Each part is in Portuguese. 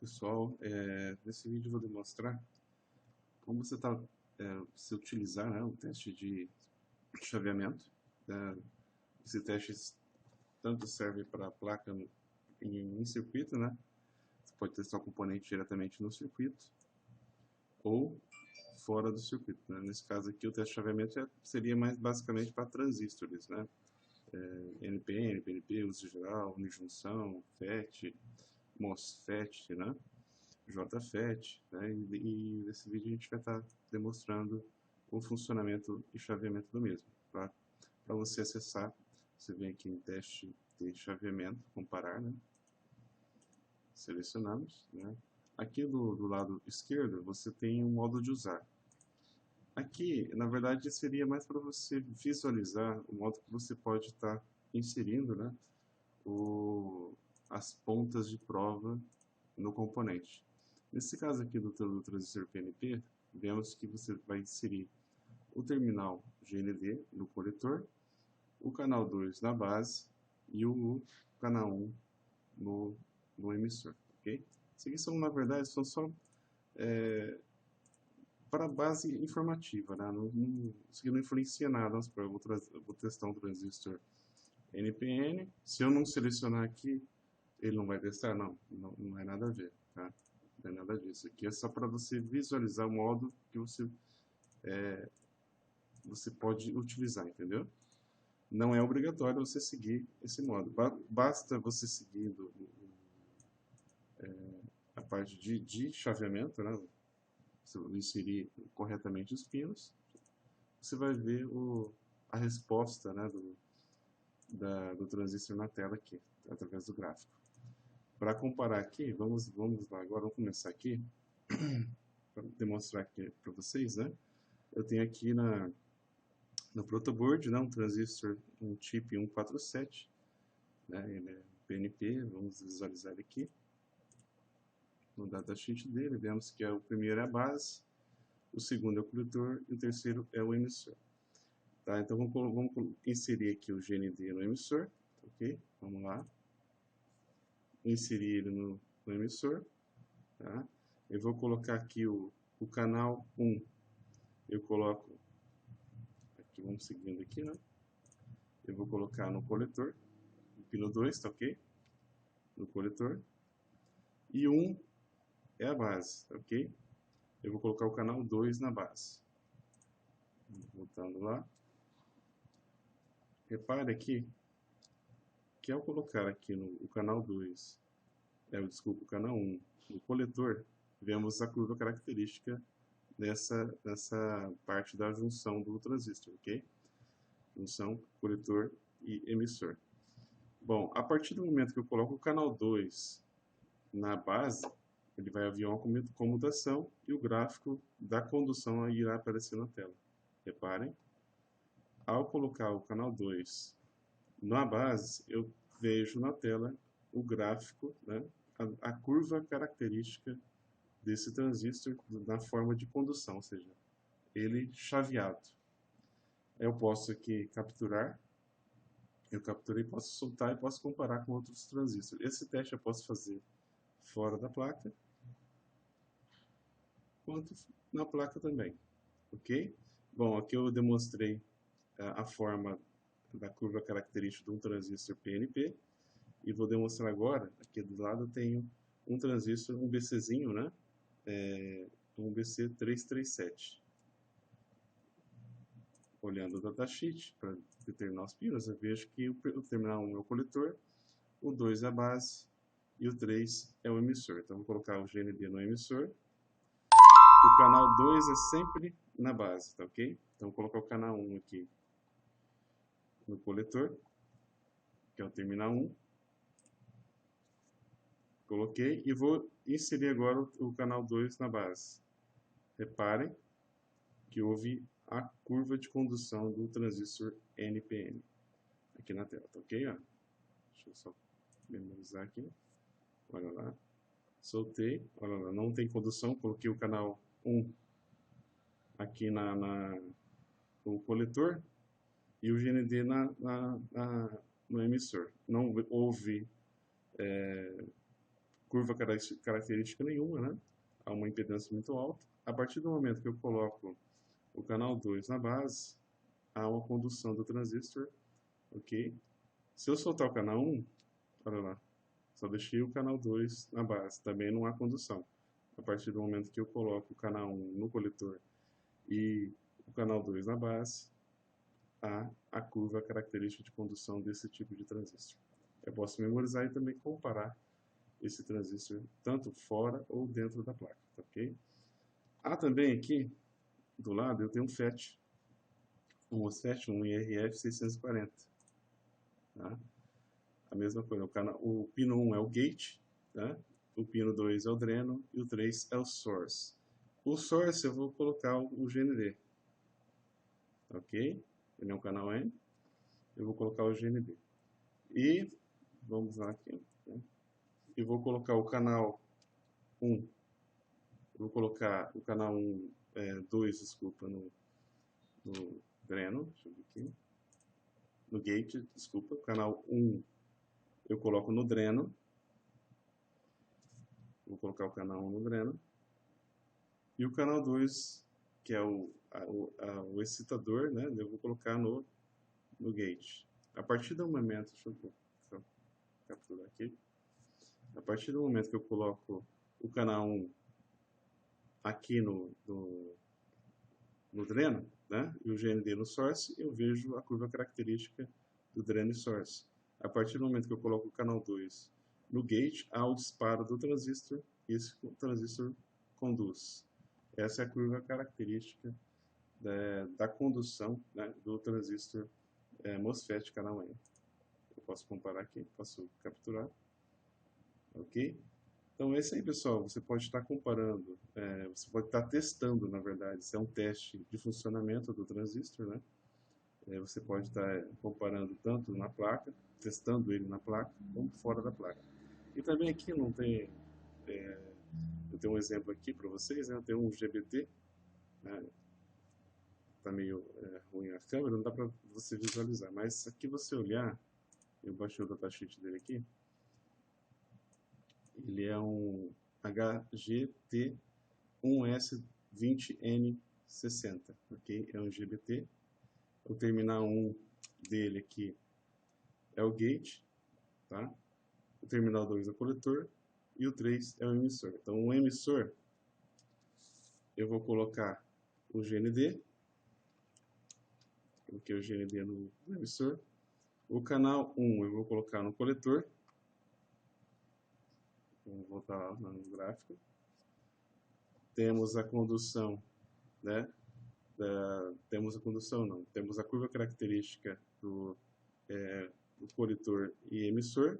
Pessoal, nesse vídeo eu vou demonstrar como você utilizar, né, um teste de chaveamento. Esse teste tanto serve para a placa em circuito, né? Você pode testar o componente diretamente no circuito ou fora do circuito, né? Nesse caso aqui, o teste de chaveamento seria mais basicamente para transistores, né? NPN, PNP, uso geral, unijunção, FET, MOSFET, né? JFET, né? E nesse vídeo a gente vai estar demonstrando o funcionamento e chaveamento do mesmo. Para você acessar, você vem aqui em teste de chaveamento, comparar, né? Selecionamos, né? Aqui do lado esquerdo você tem um modo de usar. Aqui, na verdade, seria mais para você visualizar o modo que você pode estar inserindo, né? As pontas de prova no componente. Nesse caso aqui do transistor PNP, vemos que você vai inserir o terminal GND no coletor, o canal 2 na base e o canal 1 no emissor, ok? Isso aqui são, na verdade, são só para a base informativa, né? Isso aqui não influencia nada nas provas. Vou testar um transistor NPN. Se eu não selecionar aqui, ele não vai testar? Não é nada a ver, tá? Não é nada disso. Aqui é só para você visualizar o modo que você pode utilizar, entendeu? Não é obrigatório você seguir esse modo. Basta você seguir a parte de chaveamento, né? Se você inserir corretamente os pinos, você vai ver a resposta, né, do transistor na tela aqui, através do gráfico. Para comparar aqui, vamos lá agora, vamos começar aqui, para demonstrar aqui para vocês, né? Eu tenho aqui no protoboard, né, um transistor, um chip 147, né, ele é PNP, vamos visualizar ele aqui. No datasheet dele, vemos que o primeiro é a base, o segundo é o coletor e o terceiro é o emissor. Tá, então vamos inserir aqui o GND no emissor, ok? Vamos lá. Inserir ele no emissor, tá? Eu vou colocar aqui o canal 1, eu coloco, aqui vamos seguindo aqui, né? Eu vou colocar no coletor, no pino 2, tá ok? No coletor. E 1 é a base, ok? Eu vou colocar o canal 2 na base. Voltando lá. Repare aqui que ao colocar aqui no canal 2, desculpa, o canal 1 no coletor, vemos a curva característica dessa parte da junção do transistor, ok? Junção, coletor e emissor. Bom, a partir do momento que eu coloco o canal 2 na base, ele vai haver uma comutação e o gráfico da condução irá aparecer na tela. Reparem, ao colocar o canal 2 na base, eu vejo na tela o gráfico, né, a curva característica desse transistor na forma de condução, ou seja, ele chaveado. Eu posso aqui capturar, eu capturei, posso soltar e posso comparar com outros transistores. Esse teste eu posso fazer fora da placa, quanto na placa também, ok? Bom, aqui eu demonstrei a forma da curva característica de um transistor PNP e vou demonstrar agora, aqui do lado eu tenho um transistor, um BCzinho, né? Um BC337. Olhando o datasheet para determinar os pinos, eu vejo que o terminal 1 é o coletor, o 2 é a base e o 3 é o emissor. Então vou colocar o GND no emissor. O canal 2 é sempre na base, tá ok? Então vou colocar o canal 1 aqui no coletor, que é o terminal 1. Coloquei e vou inserir agora o canal 2 na base. Reparem que houve a curva de condução do transistor NPN aqui na tela, tá ok? Ó. Deixa eu só memorizar aqui. Olha lá. Soltei. Olha lá, não tem condução. Coloquei o canal 1 aqui no coletor e o GND no emissor. Não houve curva característica nenhuma, né? Há uma impedância muito alta. A partir do momento que eu coloco o canal 2 na base, há uma condução do transistor, ok? Se eu soltar o canal 1, olha lá, só deixei o canal 2 na base, também não há condução. A partir do momento que eu coloco o canal 1 no coletor e o canal 2 na base, há a curva característica de condução desse tipo de transistor. Eu posso memorizar e também comparar esse transistor tanto fora ou dentro da placa, ok? Há também aqui, do lado, eu tenho um FET, um MOSFET, um IRF 640. Tá? A mesma coisa, o pino 1 é o gate, tá? O pino 2 é o dreno e o 3 é o source. O source eu vou colocar o GND, ok? Ele é um canal N, eu vou colocar o GND. E, vamos lá aqui, né? Eu vou colocar o canal 1, eu vou colocar o canal 2, desculpa, no dreno, deixa eu ver aqui, no gate, desculpa, o canal 1 eu coloco no dreno, vou colocar o canal 1 no dreno, e o canal 2, que é o excitador, né, eu vou colocar no gate. A partir do momento, deixa eu capturar aqui, a partir do momento que eu coloco o canal 1 aqui no dreno, né, e o GND no source, eu vejo a curva característica do dreno e source. A partir do momento que eu coloco o canal 2 no gate, há o disparo do transistor e esse transistor conduz. Essa é a curva característica da condução, né, do transistor MOSFET canal N. Eu posso comparar aqui, posso capturar. Ok? Então, esse aí, pessoal, você pode estar comparando, você pode estar testando, na verdade, isso é um teste de funcionamento do transistor, né? Você pode estar comparando tanto na placa, testando ele na placa, como fora da placa. E também aqui não tem, eu tenho um exemplo aqui para vocês, né? Eu tenho um GBT, né? Tá meio ruim a câmera, não dá para você visualizar, mas aqui você olhar, eu baixei o datasheet dele aqui, ele é um HGT1S20N60, ok? É um GBT. O terminal 1 dele aqui é o gate, tá? O terminal 2 é o coletor e o 3 é o emissor. Então, o emissor, eu vou colocar o GND, coloquei o GND no emissor. O canal 1 eu vou colocar no coletor. Vamos voltar lá no gráfico. Temos a condução, né? Temos a condução, não. Temos a curva característica do coletor e emissor.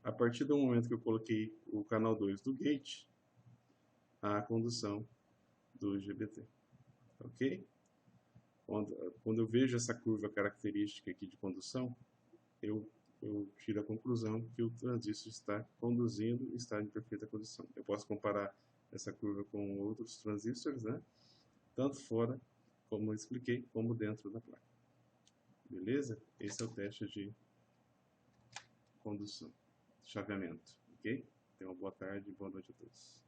A partir do momento que eu coloquei o canal 2 do gate, a condução do GBT. Ok? Quando eu vejo essa curva característica aqui de condução, eu tiro a conclusão que o transistor está conduzindo e está em perfeita condição. Eu posso comparar essa curva com outros transistores, né? Tanto fora, como eu expliquei, como dentro da placa. Beleza? Esse é o teste de condução, chaveamento, ok? Então, boa tarde e boa noite a todos.